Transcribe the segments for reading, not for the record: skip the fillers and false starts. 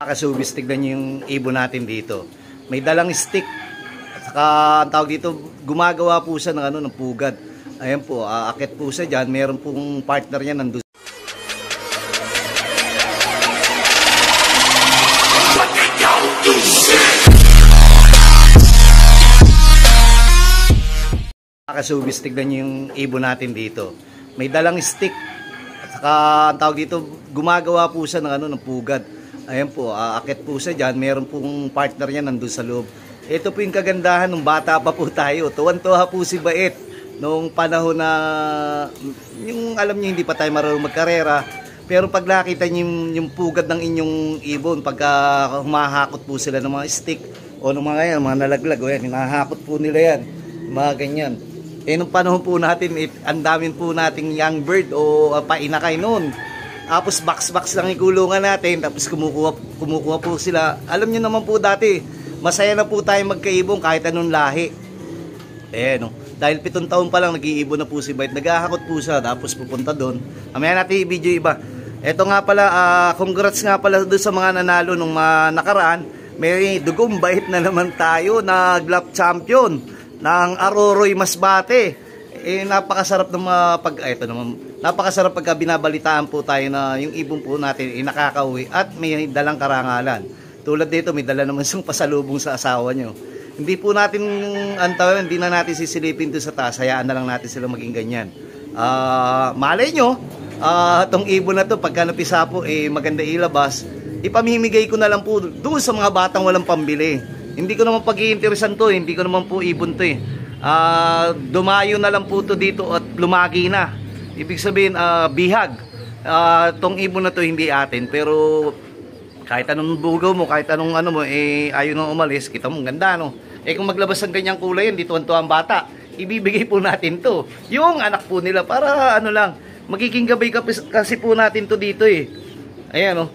Kasubis, tignan nyo yung ibon natin dito. May dalang stick. At saka, ang tawag dito, gumagawa po siya ng, ng pugad. Ayan po, aakit po siya dyan. Meron pong partner niya nandun. Kasubis, tignan nyo yung ibon natin dito. May dalang stick. At saka, ang tawag dito, gumagawa po siya ng, ng pugad. Ayan po, aakit po siya dyan. Meron pong partner niya nandun sa loob. Ito po yung kagandahan nung bata pa po tayo. Tuwan-tuwa po si Bait nung panahon na yung alam niyo hindi pa tayo marunong magkarera. Pero pag nakita niyo yung pugad ng inyong ibon, pagka humahakot po sila ng mga stick o ng mga yan, mga nalaglag, o yan, hinahakot po nila yan, mga ganyan. Nung panahon po natin, ang damin po nating young bird o painakay noon. Tapos box lang ikulungan natin, tapos kumukuha po sila. Alam niyo naman po dati, masaya na po tayo magkaibon kahit anong lahi. No? Dahil 7 taon pa lang nag-iibon na po si Bait. Naghahakot po siya, tapos pupunta doon. Mamaya natin i-video iba. Ito nga pala, congrats nga pala doon sa mga nanalo nung nakaraan. May dugong Bait na naman tayo na Glove Champion ng Aroroy Masbate. Napakasarap ng ito naman. Napakasarap pagka binabalitaan po tayo na yung ibon po natin nakakauwi at may dalang karangalan. Tulad dito, may dala naman siyang pasalubong sa asawa nyo. Hindi po natin, hindi na natin sisilipin doon sa taas. Hayaan na lang natin sila maging ganyan. Malay nyo, itong ibon na to, pagka napisa po, maganda ilabas, ipamimigay ko na lang po doon sa mga batang walang pambili. Hindi ko naman pag-iinteresan to, hindi ko naman po ibon to dumayo na lang po to dito at lumagi na. Ibig sabihin, bihag. Tong ibon na to hindi atin, pero kahit anong bugaw mo, kahit anong ayaw nang umalis, kita mo, ganda, no? Kung maglabas ng ganyang kulay, hindi tuwan-tuwa ang bata, ibibigay po natin to. Yung anak po nila, para magiging gabay kasi po natin to dito Ayan, no?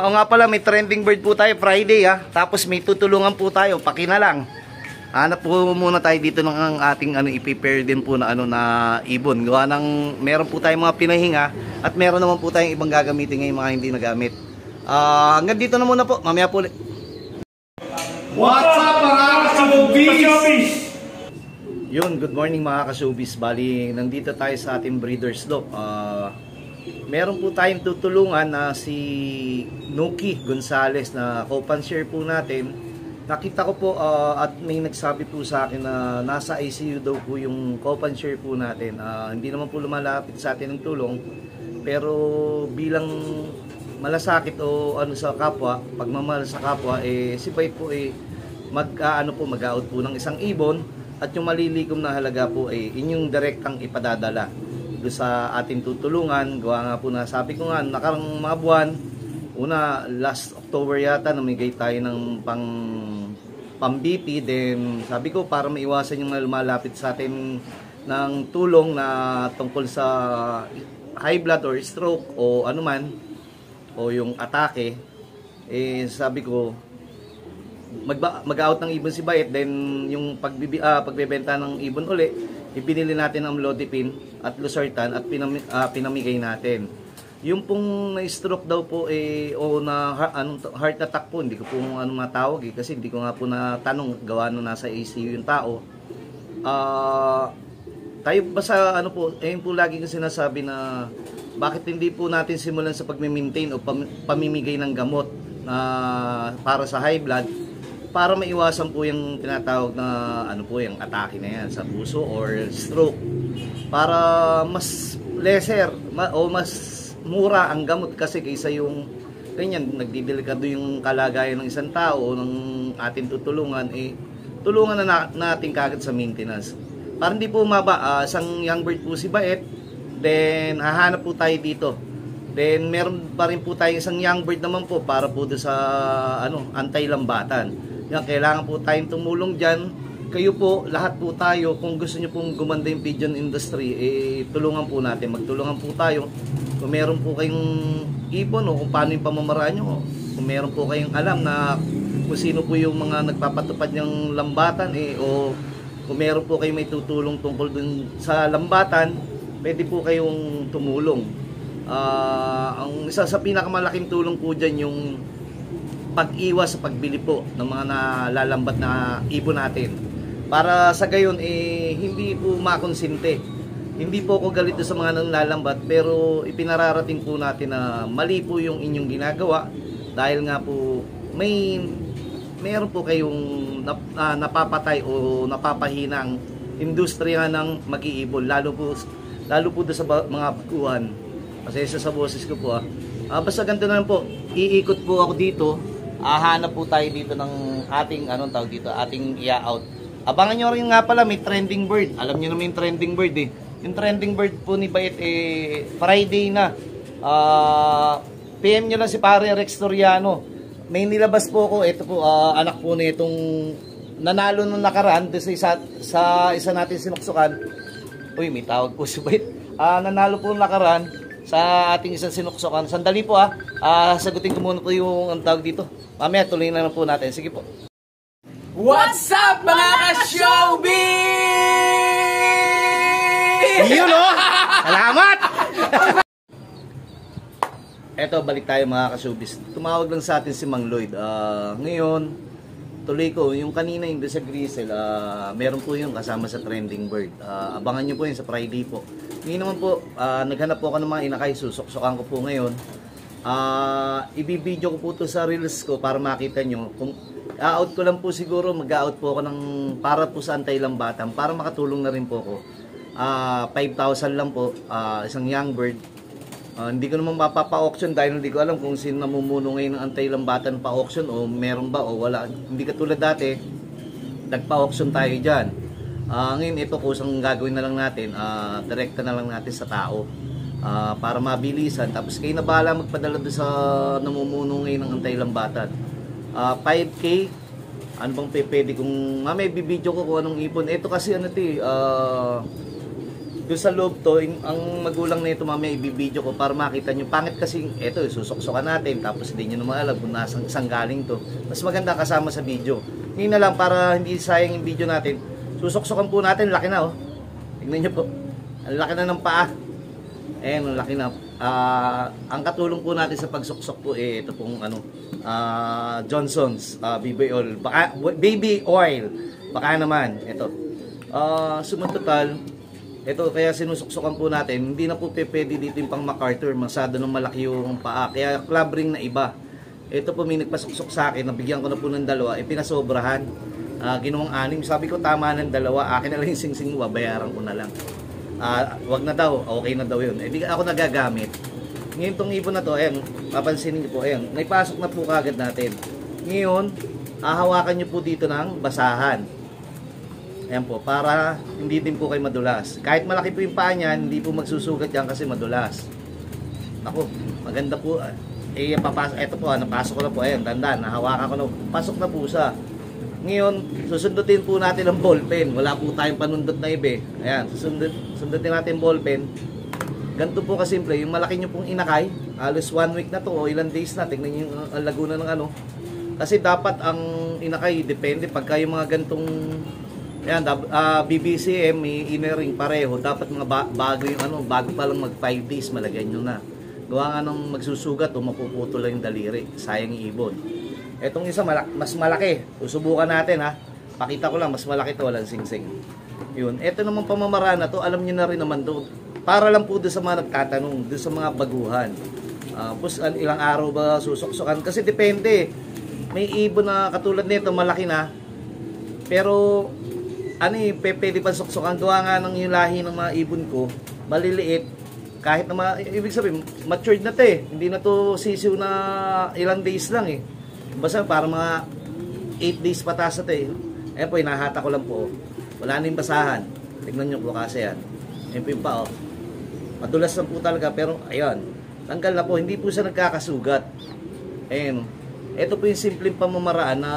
O nga pala, may trending bird po tayo Friday, tapos may tutulungan po tayo, pakina lang. Hanap po muna tayo dito ng ating i-prepare din po na na ibon. Gawa ng meron po tayong mga pinahinga at meron naman po tayong ibang gagamitin ngayon mga hindi nagamit. Hanggang dito na muna po. Mamaya po ulit. What's up mga ka-showbiz? Yun, good morning mga ka-showbiz. Bali, nandito tayo sa ating breeder's loft. Meron po tayong tutulungan na si Nuki Gonzales na co-panshare po natin. Nakita ko po at may nagsabi po sa akin na nasa ICU daw po yung co-panshare po natin. Hindi naman po lumalapit sa atin ng tulong, pero bilang malasakit o sa kapwa, pagmamahal sa kapwa, si Bait po mag-out po ng isang ibon at yung malilikom na halaga po inyong direktang ipadadala doon sa ating tutulungan. Gawa nga po na sabi ko nga nakarang mga buwan, last October yata, namigay tayo ng pang-BP. Then sabi ko para maiwasan yung lumalapit sa atin ng tulong na tungkol sa high blood or stroke o anuman o yung atake, sabi ko mag-out ng ibon si Bait. Then yung pagbebenta ng ibon uli, ibinili natin ang Amlodipine at Losartan at pinamigay natin. Yung pong na-stroke daw po o na heart attack po, hindi ko po matawag kasi hindi ko nga po natanong, gawa nung nasa ICU yung tao. Tayo ba sa yun po lagi ko sinasabi na bakit hindi po natin simulan sa pag-maintain o pamimigay ng gamot na para sa high blood, para maiwasan po yung tinatawag na yung atake na yan sa puso or stroke, para mas lesser o mas mura ang gamot kasi kaysa yung ganyan, nagdidelikado yung kalagayan ng isang tao ng ating tutulungan, tulungan na natin kagad sa maintenance. Para hindi po isang young bird po si Bait, then hahanap po tayo dito. Then meron pa rin po tayo isang young bird naman po para po doon sa anti-lambatan. Yan, kailangan po tayong tumulong dyan. Kayo po, lahat po tayo, kung gusto nyo pong gumanda yung pigeon industry, tulungan po natin, magtulungan po tayo. Kung meron po kayong ibon o kung paano yung pamamaraan nyo, kung meron po kayong alam na kung sino po yung mga nagpapatupad ng lambatan o kung meron po kayong may tutulong tungkol dun sa lambatan, pwede po kayong tumulong. Ang isa sa pinakamalaking tulong po dyan yung pag-iwas sa pagbili po ng mga nalalambat na ibon natin. Para sa gayon, hindi po makonsinte. Hindi po ako galit sa mga nalalambat, pero ipinararating po natin na mali po yung inyong ginagawa dahil nga po mayroon po kayong napapatay o napapahinang industriya ng mag-iibon, lalo po doon sa mga baguhan. Pasensya sa boses ko po. Basta ganito na lang po, iikot po ako dito, hanap po tayo dito ng ating ating i-out. Abangan nyo rin nga pala, may trending bird. Alam nyo naman yung trending bird eh. Yung trending bird po ni Bait Friday na. PM nyo lang si Pare Rex Toriano. May nilabas po ako, ito po, anak po na itong nanalo nung nakaraan sa isa natin sinuksukan. Uy, may tawag po si Bait. Nanalo po nung nakaraan sa ating isang sinuksukan. Sandali po sagutin ko muna po yung ang tawag dito. Mamaya tuloy na lang po natin. Sige po. What's up mga ka-showbiz? Yun o! Salamat! Eto, balik tayo mga ka-showbiz. Tumawag lang sa atin si Mang Lloyd. Ngayon, tuloy ko, yung kanina yung sa Grisel, meron po yung kasama sa Trending Bird. Abangan nyo po yun sa Friday po. Ngayon naman po, naghanap po ako ng mga inakay, susuksukan ko po ngayon. Ibibideo ko po to sa reels ko para makita nyo. Kung out ko lang po siguro, mag-out po ako ng para po sa antay-lambatan, para makatulong na rin po ako. 5,000 lang po, isang young bird. Hindi ko naman mapapa-auction dahil hindi ko alam kung sino namumuno ngayon ng antay-lambatan pa-auction o meron ba o wala. Hindi katulad dati, nagpa-auction tayo dyan. Ngayon ito kusang gagawin na lang natin, direkta na lang natin sa tao para mabilisan. Tapos kayo na bahala magpadala doon sa namumuno ngayon ng antay-lambatan. 5K, ano bang pwede kung may bibidyo ko kung anong ipon. Ito kasi doon sa loob to, ang magulang na ito mamaya ibibidyo ko para makita nyo. Pangit kasi ito, susuksukan natin tapos hindi nyo naman alam kung saan galing to. Mas maganda kasama sa video. Ngayon na lang para hindi sayang yung video natin. Susuksukan po natin, laki na oh. Tingnan nyo po. Ang laki na ng paa. Ayan, ang laki na. Ang katulong po natin sa pagsuksok po ito pong Johnson's baby oil. Baby oil. Baka naman, ito. Sumang total, ito, kaya sinusuksukan po natin, hindi na po pwede dito yung pang MacArthur, masyado nang malaki yung paa. Kaya club ring na iba. Ito po may nagpasuksok sa akin, nabigyan ko na po ng dalawa, pinasobrahan. Ginawang 6, sabi ko tama ng dalawa, akin na lang yung sing-sing, babayaran ko na lang. Wag na daw, okay na daw yun. Di ako nagagamit. Ngayon tong ibon na to, ayan, papansinin niyo po, ayan, may pasok na po kagad natin. Ngayon, hahawakan niyo po dito ng basahan. Ayan po, para hindi din po kayo madulas. Kahit malaki po yung paa niyan, hindi po magsusugat yan kasi madulas. Ako, maganda po. Ito po, napasok ko na po. Ayan, dandan, nahawakan ko na. Pasok na po siya. Ngayon, susundutin po natin ang ballpen. Wala po tayong panundot na ibe. Ayan, susundutin natin ballpen. Ganito po kasimple, yung malaki nyo pong inakay, halos 1 week na to o ilang days na. Tingnan nyo yung laguna ng ano. Kasi dapat ang inakay, depende pagka yung mga gantong ayan, BBCM, may inner ring pareho. Dapat mga bago yung bago pa lang mag 5 days, malagyan nyo na. Gawa nga nung magsusugat o mapuputol lang yung daliri. Sayang yung ibon. Etong isa, mas malaki. Susubukan natin ha. Pakita ko lang, mas malaki to, walang sing-sing. Yun. Ito naman pamamaraan na to, alam nyo na rin naman doon. Para lang po doon sa mga nagtatanong, doon sa mga baguhan. Ilang araw ba susuksukan? Kasi depende. May ibon na katulad nito, malaki na. Pero pwede pa suksukan. Gawa nga ng yung lahi ng mga ibon ko, maliliit. Kahit na ibig sabihin, matured na to eh. Hindi na to sisiw na ilang days lang eh. Basta para mga 8 days patas na to eh. Ayan po, hinahata ko lang po. Wala na yung basahan. Tignan nyo po kasi yan. Ayan po yung pa oh. Madulas lang po talaga pero ayan. Tanggal na po. Hindi po siya nagkakasugat. Ayan. Ito po yung simpleng pamamaraan na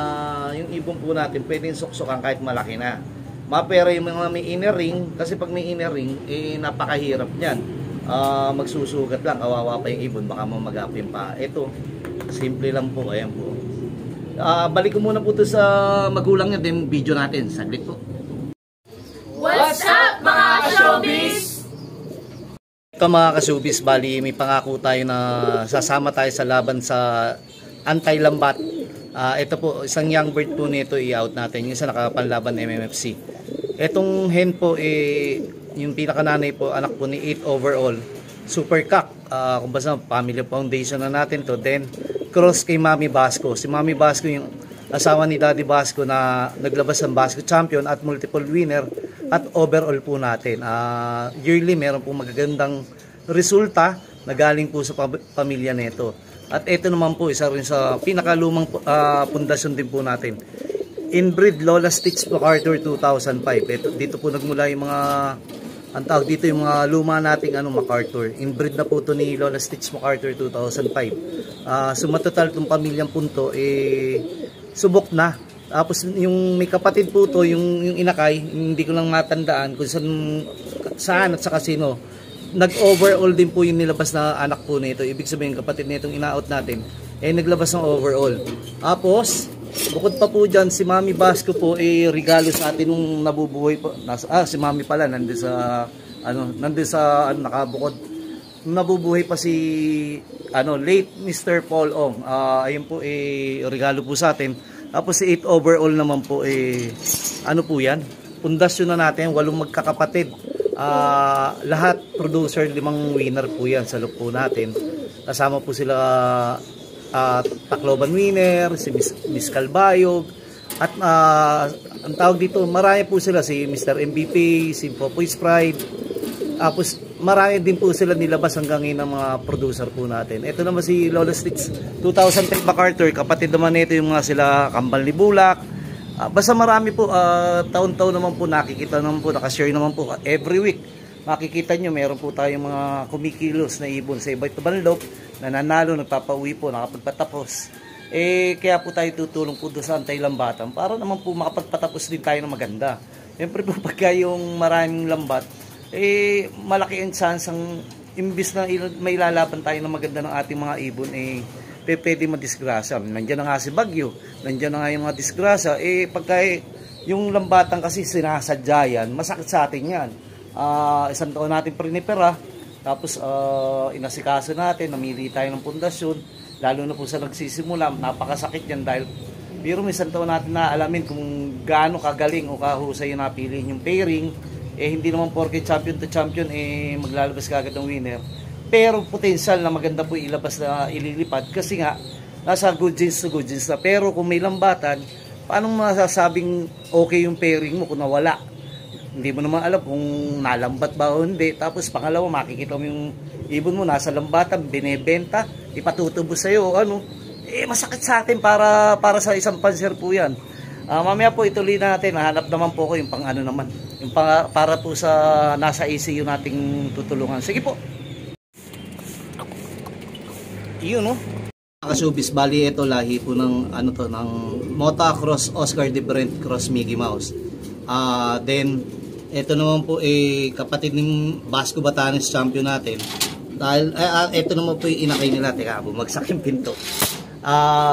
yung ibon po natin pwedeng suksukan kahit malaki na. Mapera yung mga may inner ring, kasi pag may inner ring, napakahirap niyan. Magsusugat lang, kawawa pa yung ibon, baka mamagap yung pa. Ito, simple lang po, ayan po. Balik ko muna po ito sa magulang niya, din video natin, saglit po. What's up mga ka-showbiz? Ito mga ka-showbiz, bali may pangako tayo na sasama tayo sa laban sa antay-lambat Ito po, isang young bird po nito i-out natin. Yung isa nakapanlaban MMFC. Itong hen po, yung pinakananay po, anak po ni 8 overall. Super cock. Kung basta family foundation na natin to. Then, cross kay Mami Basco. Si Mami Basco yung asawa ni Daddy Basco na naglabas ng Basco Champion at multiple winner at overall po natin. Yearly, meron po magagandang resulta na galing po sa pamilya nito. At ito naman po, isa rin sa pinakalumang pundasyon din po natin. Inbreed Lola Stitch MacArthur 2005. Dito po nagmula yung mga, ang tawag dito yung mga luma nating MacArthur. Inbreed na po ito ni Lola Stitch MacArthur 2005. Sumatotal itong pamilyang punto, subok na. Tapos yung may kapatid po to, yung inakay, hindi ko lang matandaan kung saan at sa kasino. Nag-overall din po yung nilabas na anak po nito. Ibig sabihin kapatid nitong ina-out natin, naglabas ng overall. Tapos, bukod pa po dyan, si Mami Basco po regalo sa atin nung nabubuhay po. Si Mami pala, nandun sa nakabukod. Nung nabubuhay pa si late Mr. Paul Ong. Ayun po, regalo po sa atin. Tapos si 8 overall naman po, ano po yan? Pundasyon na natin, 8 magkakapatid. Lahat producer, 5 winner po yan sa loop po natin. Kasama po sila Tacloban winner, si Miss Calbayog, at ang tawag dito, marami po sila, si Mr. MVP, si Popoy's Pride. Tapos marami din po sila nilabas hanggang ngayon ng mga producer po natin. Ito naman si Lola Stitch 2010 MacArthur, kapatid naman nito yung mga sila Kambal ni Bulak. Basta marami po, taon-taon naman po nakikita naman po, nakashare naman po every week. Makikita nyo, meron po tayong mga kumikilos na ibon sa iba't ibang loop, nananalo, nagpapauwi po, nakapagpatapos. Kaya po tayo tutulong po doon sa Antay Lambatan para naman po makapagpatapos din tayo ng maganda. Siyempre po pagka yung maraming lambat, malaki ang chance ang imbis na may lalaban tayo ng maganda ng ating mga ibon, pwede madisgrasya. Nandiyan na nga si Bagyo, nandiyan na nga yung mga disgrasya. Pagka yung lambatan kasi sinasadya yan, masakit sa atin yan. Isang taon natin prinipera, tapos inasikaso natin, namili tayo ng pundasyon, lalo na po sa nagsisimula, napakasakit yan dahil biro may isang taon natin na alamin kung gaano kagaling o kahusay yung napili yung pairing. Hindi naman porke champion to champion, maglalabas ka agad ng winner. Pero potential na maganda po ilabas na ililipad kasi nga nasa good genes to good genes na. Pero kung may lambatan, paano masasabing okay yung pairing mo kung nawala? Hindi mo naman alam kung nalambat ba o hindi. Tapos pangalawa, makikita mo yung ibon mo nasa lambatan, binebenta, ipatutubos sa'yo, masakit sa atin para sa isang panser po yan. Mamaya po ituloy natin, nahanap naman po ko yung pang naman, yung para po sa nasa ECU nating tutulungan. Sige po. Yun, Showbiz, bali ito lahi po ng ng Mota Cross Oscar de Brent Cross Mickey Mouse. Then ito naman po kapatid ng Basco Batanes champion natin. Dahil ito naman po yung inakay nila. Teka, bumagsak yung pinto.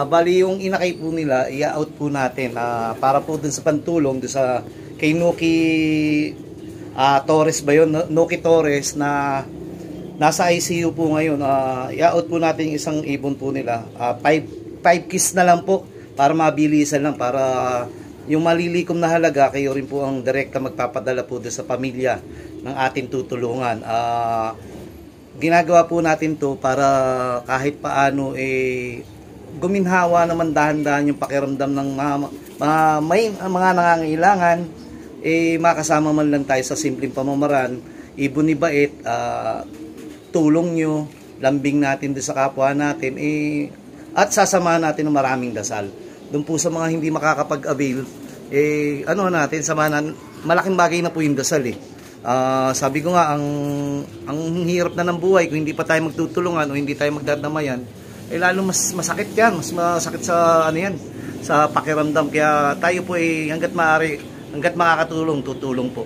Bali yung inakay po nila, i-out po natin para po dun sa pantulong dun sa kay Nuki Torres ba yun? Nuki Torres na nasa ICU po ngayon. I-out po natin yung isang ibon po nila. 5 kiss na lang po para mabilisan lang, para yung malilikom na halaga kayo rin po ang direkta magpapadala po doon sa pamilya ng ating tutulungan. Ginagawa po natin to para kahit paano guminhawa naman dahan-dahan yung pakiramdam ng mga nangangailangan, makasama man lang tayo sa simpleng pamamaraan. Ibon ni Bait, tulong nyo, lambing natin doon sa kapwa natin, at sasamahan natin ng maraming dasal. Doon po sa mga hindi makakapag-avail, natin, samahan, malaking bagay na po yung dasal sabi ko nga, ang hirap na ng buhay, kung hindi pa tayo magtutulungan o hindi tayo magdadamayan, lalo mas masakit yan, mas masakit sa sa pakiramdam. Kaya tayo po hanggat maaari, hanggat makakatulong, tutulong po.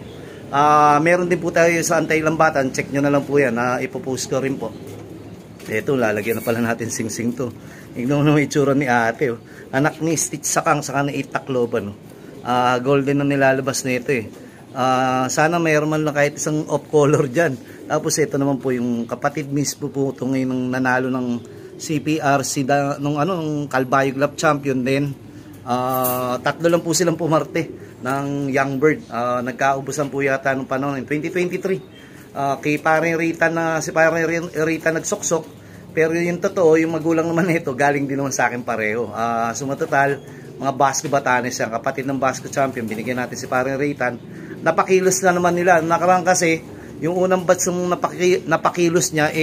Meron din po tayo sa Antay Lambatan, check nyo na lang po yan, ipopost ko rin po. Ito, lalagyan na pala natin sing-sing to. Tignan mo naman itsura ni ate. Anak ni Stitch Sakang, saka ni Tacloban. Golden na nilalabas na ito sana mayroon man lang kahit isang off color dyan. Tapos ito naman po yung kapatid mismo po ito ngayon ng nanalo ng CPRC nung Calbayog Lap Champion din. Tatlo lang po silang pumarte ng Young Bird. Nagkaubusan po yata nung panahon in 2023. Kay Paring Rita si Paring Rita nagsoksok, pero yung totoo, yung magulang naman nito galing din naman sa akin pareho. Sumatotal, mga Basco Batanes yan, kapatid ng Basco Champion, binigyan natin si Paring Ritan. Napakilos na naman nila. Nakaraan kasi, yung unang batch yung napakilos niya,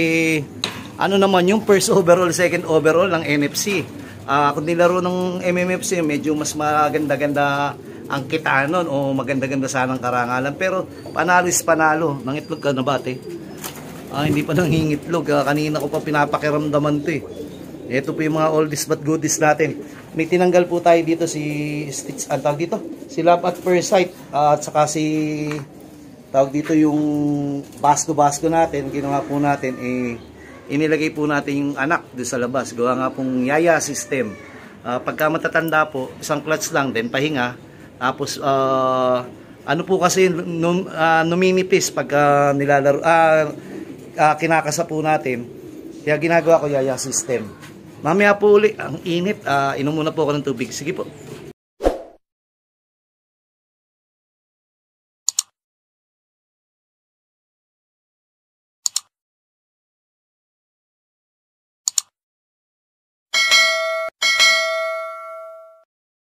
ano naman yung first overall, second overall ng NFC. Kung nilaro ng MMFC, medyo mas maganda-ganda ang kitaan nun, o maganda-ganda sanang karangalan. Pero panalo is panalo. Nang itlog ka na bate? Hindi pa nangingitlog. Kanina ko pa pinapakiramdaman to eh. Ito po yung mga oldies but goodies natin. May tinanggal po tayo dito si Stitch, ang tawag dito, si Love at First Sight, at saka si tawag dito yung Basco natin. Ginawa po natin inilagay po natin yung anak doon sa labas. Gawa nga pong yaya system. Pagka matatanda po, isang clutch lang din pahinga. Tapos ano po kasi numinipis pagka nilalaro, kinakasa po natin. Kaya ginagawa ko yaya system. Mamaya po uli, ang init. Inom muna po ako ng tubig. Sige po.